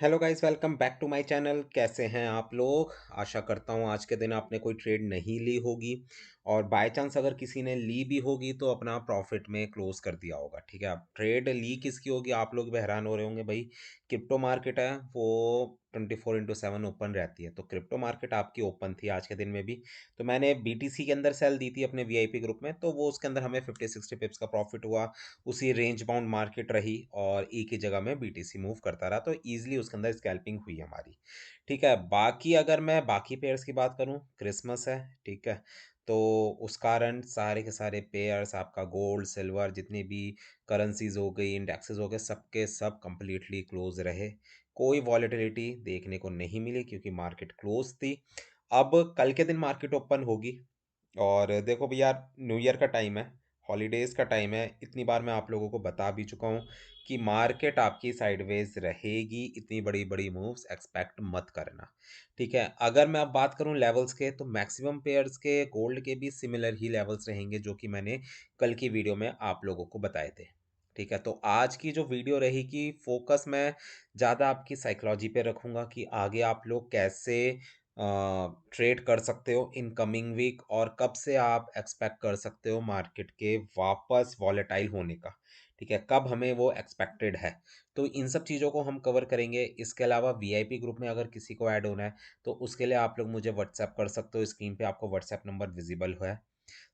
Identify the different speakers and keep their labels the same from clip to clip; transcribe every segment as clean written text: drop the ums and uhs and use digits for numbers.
Speaker 1: Hello guys, welcome back to my channel. कैसे हैं आप लोग? आशा करता हूँ आज के दिन आपने कोई ट्रेड नहीं ली होगी, और बाय चांस अगर किसी ने ली भी होगी तो अपना प्रॉफिट में क्लोज कर दिया होगा। ठीक है, अब ट्रेड ली किसकी होगी आप लोग भी हैरान हो रहे होंगे। भाई, क्रिप्टो मार्केट है वो 24/7 ओपन रहती है, तो क्रिप्टो मार्केट आपकी ओपन थी आज के दिन में भी। तो मैंने बीटीसी के अंदर सेल दी थी अपने वीआईपी ग्रुप में, तो वो उसके अंदर हमें 50-60 पिप्स का प्रॉफिट हुआ। उसी रेंज बाउंड मार्केट रही और एक ही जगह में बीटीसी मूव करता रहा, तो ईजिली उसके अंदर स्कैल्पिंग हुई हमारी। ठीक है, बाकी अगर मैं बाकी पेयर्स की बात करूं, क्रिसमस है, ठीक है, तो उस कारण सारे के सारे पेयर्स, आपका गोल्ड सिल्वर जितनी भी करेंसीज हो गई, इंडेक्सेस हो गए, सबके सब कंप्लीटली क्लोज रहे। कोई वॉलेटिलिटी देखने को नहीं मिली क्योंकि मार्केट क्लोज थी। अब कल के दिन मार्केट ओपन होगी, और देखो भैया, न्यू ईयर का टाइम है, हॉलीडेज़ का टाइम है। इतनी बार मैं आप लोगों को बता भी चुका हूँ कि मार्केट आपकी साइडवेज रहेगी, इतनी बड़ी बड़ी मूव्स एक्सपेक्ट मत करना। ठीक है, अगर मैं अब बात करूँ लेवल्स के, तो मैक्सिमम पेयर्स के गोल्ड के भी सिमिलर ही लेवल्स रहेंगे जो कि मैंने कल की वीडियो में आप लोगों को बताए थे। ठीक है, तो आज की जो वीडियो रहेगी, फोकस मैं ज़्यादा आपकी साइकोलॉजी पे रखूँगा कि आगे आप लोग कैसे ट्रेड कर सकते हो इन कमिंग वीक, और कब से आप एक्सपेक्ट कर सकते हो मार्केट के वापस वॉलेटाइल होने का। ठीक है, कब हमें वो एक्सपेक्टेड है, तो इन सब चीज़ों को हम कवर करेंगे। इसके अलावा वीआईपी ग्रुप में अगर किसी को ऐड होना है तो उसके लिए आप लोग मुझे व्हाट्सएप कर सकते हो। स्क्रीन पे आपको व्हाट्सएप नंबर विजिबल है,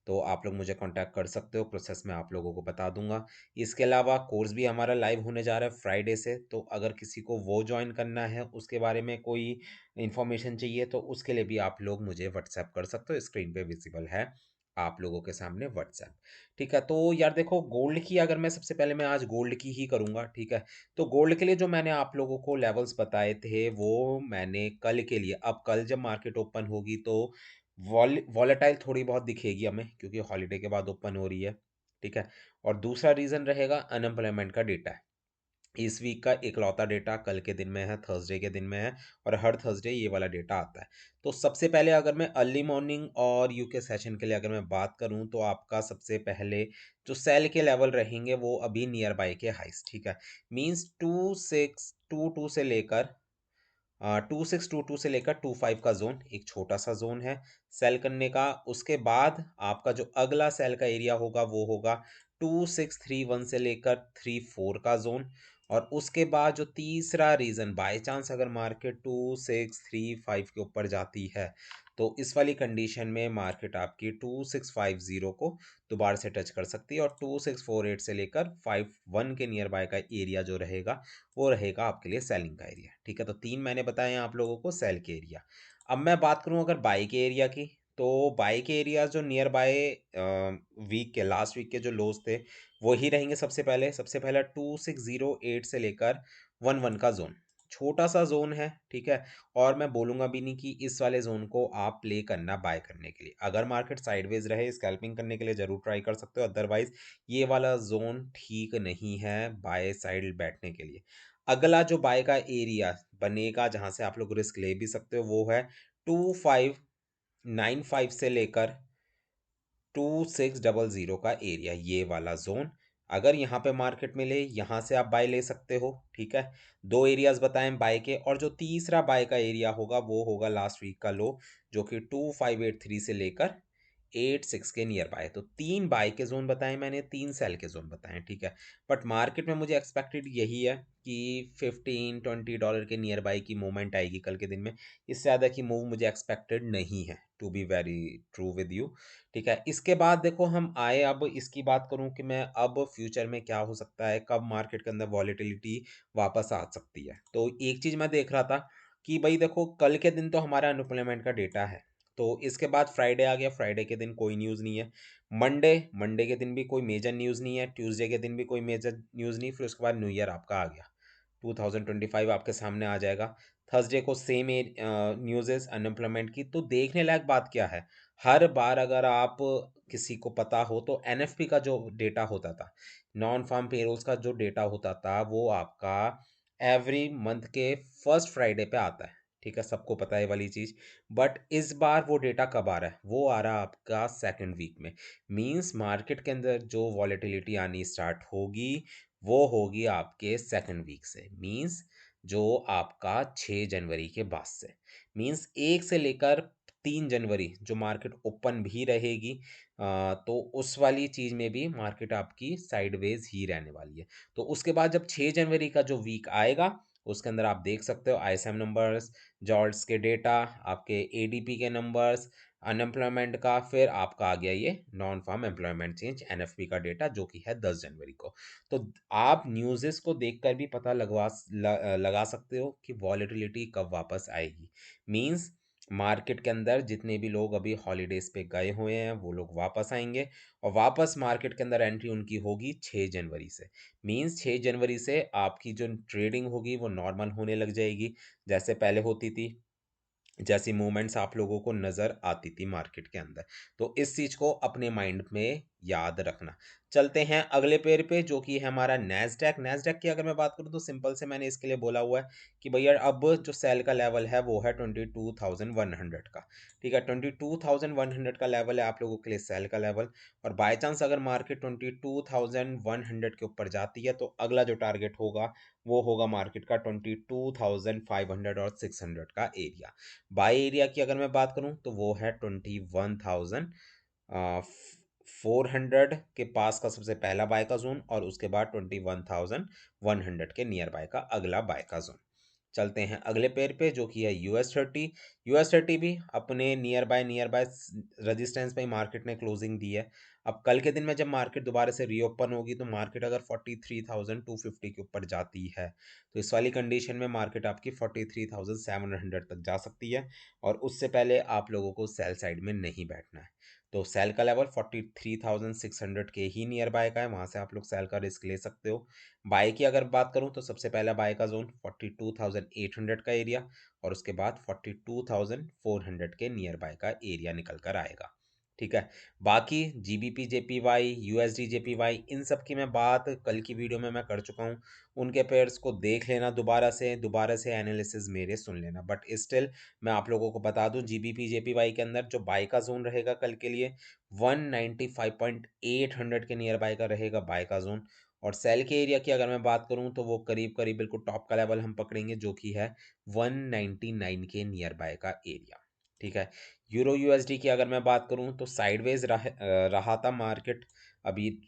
Speaker 1: तो आप लोग मुझे कांटेक्ट कर सकते हो। प्रोसेस मैं आप लोगों को बता दूंगा। इसके अलावा कोर्स भी हमारा लाइव होने जा रहा है फ्राइडे से, तो अगर किसी को वो ज्वाइन करना है, उसके बारे में कोई इन्फॉर्मेशन चाहिए, तो उसके लिए भी आप लोग मुझे व्हाट्सएप कर सकते हो। स्क्रीन पे विजिबल है आप लोगों के सामने व्हाट्सएप। ठीक है, तो यार देखो, गोल्ड की अगर मैं सबसे पहले मैं आज गोल्ड की ही करूंगा। ठीक है, तो गोल्ड के लिए जो मैंने आप लोगों को लेवल्स बताए थे वो मैंने कल के लिए, अब कल जब मार्केट ओपन होगी तो वॉलेटाइल थोड़ी बहुत दिखेगी हमें क्योंकि हॉलीडे के बाद ओपन हो रही है। ठीक है, और दूसरा रीज़न रहेगा अनएम्प्लॉयमेंट का डेटा है। इस वीक का इकलौता डेटा कल के दिन में है, थर्सडे के दिन में है, और हर थर्सडे ये वाला डेटा आता है। तो सबसे पहले अगर मैं अर्ली मॉर्निंग और यूके सेशन के लिए अगर मैं बात करूं, तो आपका सबसे पहले जो सेल के लेवल रहेंगे वो अभी नियर बाय के हाइस। ठीक है, मींस 2622 से लेकर 2622 से लेकर 25 का जोन एक छोटा सा जोन है सेल करने का। उसके बाद आपका जो अगला सेल का एरिया होगा वो होगा 2631 से लेकर 34 का जोन। और उसके बाद जो तीसरा रीजन, बाय चांस अगर मार्केट 2635 के ऊपर जाती है, तो इस वाली कंडीशन में मार्केट आपकी 2650 को दोबारा से टच कर सकती है, और 2648 से लेकर 51 के नियर बाय का एरिया जो रहेगा वो रहेगा आपके लिए सेलिंग का एरिया। ठीक है, तो तीन मैंने बताए हैं आप लोगों को सेल के एरिया। अब मैं बात करूं अगर बाई के एरिया की, तो बाई के एरिया जो नियर बाय वीक के, लास्ट वीक के जो लोज थे वो ही रहेंगे। सबसे पहला 2608 से लेकर 11 का जोन, छोटा सा जोन है। ठीक है, और मैं बोलूंगा भी नहीं कि इस वाले जोन को आप प्ले करना बाय करने के लिए। अगर मार्केट साइडवेज रहे, स्कैल्पिंग करने के लिए जरूर ट्राई कर सकते हो, अदरवाइज ये वाला जोन ठीक नहीं है बाय साइड बैठने के लिए। अगला जो बाय का एरिया बनेगा जहां से आप लोग रिस्क ले भी सकते हो वो है 2595 से लेकर 2600 का एरिया, ये वाला जोन। अगर यहाँ पे मार्केट मिले, यहाँ से आप बाय ले सकते हो। ठीक है, दो एरियाज बताएं बाय के, और जो तीसरा बाय का एरिया होगा वो होगा लास्ट वीक का लो, जो कि 2583 से लेकर 86 के नियर बाय। तो तीन बाय के जोन बताए मैंने, तीन सेल के जोन बताए। ठीक है, बट मार्केट में मुझे एक्सपेक्टेड यही है कि 15-20 डॉलर के नियर बाय की मूवमेंट आएगी कल के दिन में। इससे ज़्यादा की मूव मुझे एक्सपेक्टेड नहीं है, to be very true with you. ठीक है, इसके बाद देखो हम आए, अब इसकी बात करूं कि मैं अब फ्यूचर में क्या हो सकता है, कब मार्केट के अंदर वॉलेटिलिटी वापस आ सकती है। तो एक चीज मैं देख रहा था कि भाई देखो, कल के दिन तो हमारा अनएम्प्लॉयमेंट का डेटा है, तो इसके बाद फ्राइडे आ गया, फ्राइडे के दिन कोई न्यूज़ नहीं है। मंडे मंडे के दिन भी कोई मेजर न्यूज़ नहीं है, ट्यूसडे के दिन भी कोई मेजर न्यूज़ नहीं, फिर उसके बाद न्यू ईयर आपका आ गया, 2025 आपके सामने आ जाएगा। थर्सडे को सेम न्यूज़ेस अनएम्प्लॉयमेंट की। तो देखने लायक बात क्या है, हर बार अगर आप किसी को पता हो तो एनएफपी का जो डेटा होता था, नॉन फार्म पेरोल्स का जो डेटा होता था, वो आपका एवरी मंथ के फर्स्ट फ्राइडे पे आता है। ठीक है, सबको पता है ये वाली चीज़। बट इस बार वो डेटा कब आ रहा है, वो आ रहा है आपका सेकंड वीक में। मींस मार्केट के अंदर जो वॉलेटिलिटी आनी स्टार्ट होगी वो होगी आपके सेकंड वीक से। मींस जो आपका 6 जनवरी के बाद से मीन्स 1 से लेकर 3 जनवरी जो मार्केट ओपन भी रहेगी, तो उस वाली चीज़ में भी मार्केट आपकी साइडवेज ही रहने वाली है। तो उसके बाद जब 6 जनवरी का जो वीक आएगा, उसके अंदर आप देख सकते हो आईएसएम नंबर्स, जॉब्स के डेटा, आपके एडीपी के नंबर्स, अनएम्प्लॉयमेंट का, फिर आपका आ गया ये non farm employment change NFP का डेटा जो कि है 10 जनवरी को। तो आप न्यूज़ेस को देखकर भी पता लगा सकते हो कि वॉलेटिलिटी कब वापस आएगी। मींस मार्केट के अंदर जितने भी लोग अभी हॉलीडेज पे गए हुए हैं वो लोग वापस आएंगे, और वापस मार्केट के अंदर एंट्री उनकी होगी 6 जनवरी से। मींस 6 जनवरी से आपकी जो ट्रेडिंग होगी वो नॉर्मल होने लग जाएगी, जैसे पहले होती थी, जैसी मूवमेंट्स आप लोगों को नज़र आती थी मार्केट के अंदर। तो इस चीज़ को अपने माइंड में याद रखना। चलते हैं अगले पेयर पे जो कि है हमारा नैस्डैक। नैस्डैक की अगर मैं बात करूँ तो सिंपल से मैंने इसके लिए बोला हुआ है कि भैया अब जो सेल का लेवल है वो है 22,100 का। ठीक है, 22,100 का लेवल है आप लोगों के लिए सेल का लेवल। और बाय चांस अगर मार्केट 22,100 के ऊपर जाती है तो अगला जो टारगेट होगा वो होगा मार्केट का 22,500 और 600 का एरिया। बाय एरिया की अगर मैं बात करूं तो वो है 21,400 के पास का सबसे पहला बाय का जोन, और उसके बाद 21,100 के नियर बाय का अगला बाय का जोन। चलते हैं अगले पेयर पे जो कि है US30। US30 भी अपने नियर बाय रेजिस्टेंस पे मार्केट ने क्लोजिंग दी है। अब कल के दिन में जब मार्केट दोबारा से रीओपन होगी तो मार्केट अगर 43,250 के ऊपर जाती है तो इस वाली कंडीशन में मार्केट आपकी 43,700 तक जा सकती है, और उससे पहले आप लोगों को सेल साइड में नहीं बैठना है। तो सेल का लेवल 43,600 के ही नियर बाय का है, वहां से आप लोग सेल का रिस्क ले सकते हो। बाय की अगर बात करूं तो सबसे पहला बाय का जोन 42,800 का एरिया, और उसके बाद 42,400 के नियर बाय का एरिया निकल कर आएगा। ठीक है, बाकी जीबीपी जेपीवाई, यूएसडी जेपीवाई, इन सब की मैं बात कल की वीडियो में मैं कर चुका हूँ। उनके पेयर्स को देख लेना, दोबारा से एनालिसिस मेरे सुन लेना, बट स्टिल मैं आप लोगों को बता दूं जीबीपी जेपीवाई के अंदर जो बाय का जोन रहेगा कल के लिए 195.800 के नियर बाय का रहेगा बाय का जोन। और सेल के एरिया की अगर मैं बात करूं तो वो करीब करीब बिल्कुल टॉप का लेवल हम पकड़ेंगे जो कि है 199 के नियर बाय का एरिया। ठीक है, यूरो यूएसडी की अगर मैं बात करूं तो साइडवेज रहा था मार्केट अभी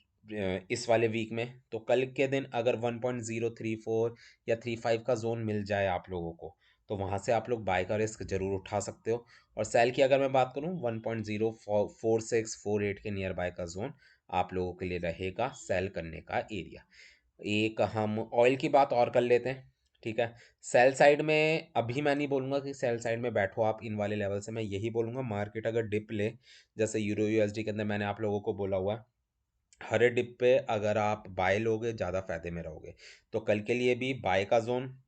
Speaker 1: इस वाले वीक में। तो कल के दिन अगर 1.034 या 35 का जोन मिल जाए आप लोगों को तो वहां से आप लोग बाय का रिस्क जरूर उठा सकते हो। और सेल की अगर मैं बात करूं 1.04648 के नियर बाय का जोन आप लोगों के लिए रहेगा सेल करने का एरिया। एक हम ऑयल की बात और कर लेते हैं। ठीक है, सेल साइड में अभी मैं नहीं बोलूंगा कि सेल साइड में बैठो आप इन वाले लेवल से, मैं यही बोलूंगा मार्केट अगर डिप ले, जैसे यूरो यूएसडी के अंदर मैंने आप लोगों को बोला हुआ है हर डिप पे अगर आप बाय लोगे ज़्यादा फायदे में रहोगे। तो कल के लिए भी बाय का जोन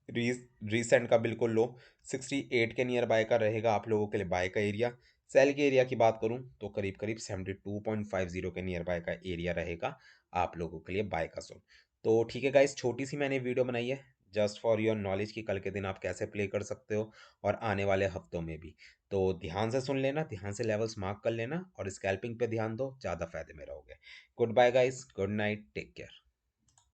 Speaker 1: रीसेंट का बिल्कुल लो 68 के नियर बाय का रहेगा आप लोगों के लिए बाय का एरिया। सेल के एरिया की बात करूं तो करीब करीब 72.50 के नियर बाय का एरिया रहेगा आप लोगों के लिए बाय का जोन। तो ठीक है गाइस, छोटी सी मैंने वीडियो बनाई है जस्ट फॉर योर नॉलेज कि कल के दिन आप कैसे प्ले कर सकते हो और आने वाले हफ्तों में भी। तो ध्यान से सुन लेना, ध्यान से लेवल्स मार्क कर लेना और स्कैल्पिंग पे ध्यान दो, ज़्यादा फायदे में रहोगे। Good bye guys, good night, take care.